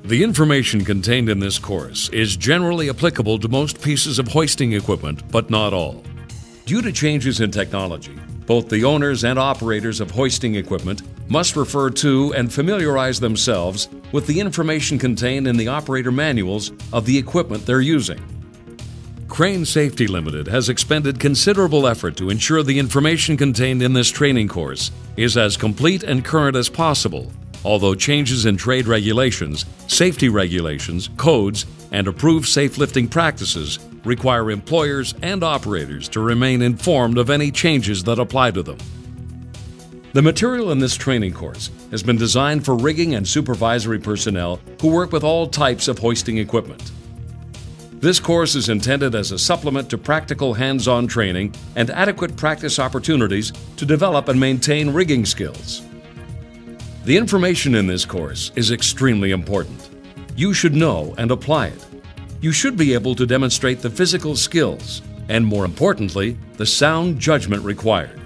The information contained in this course is generally applicable to most pieces of hoisting equipment, but not all. Due to changes in technology, both the owners and operators of hoisting equipment must refer to and familiarize themselves with the information contained in the operator manuals of the equipment they're using. Crane Safety Limited has expended considerable effort to ensure the information contained in this training course is as complete and current as possible, although changes in trade regulations, safety regulations, codes, and approved safe lifting practices require employers and operators to remain informed of any changes that apply to them. The material in this training course has been designed for rigging and supervisory personnel who work with all types of hoisting equipment. This course is intended as a supplement to practical hands-on training and adequate practice opportunities to develop and maintain rigging skills. The information in this course is extremely important. You should know and apply it. You should be able to demonstrate the physical skills and, more importantly, the sound judgment required.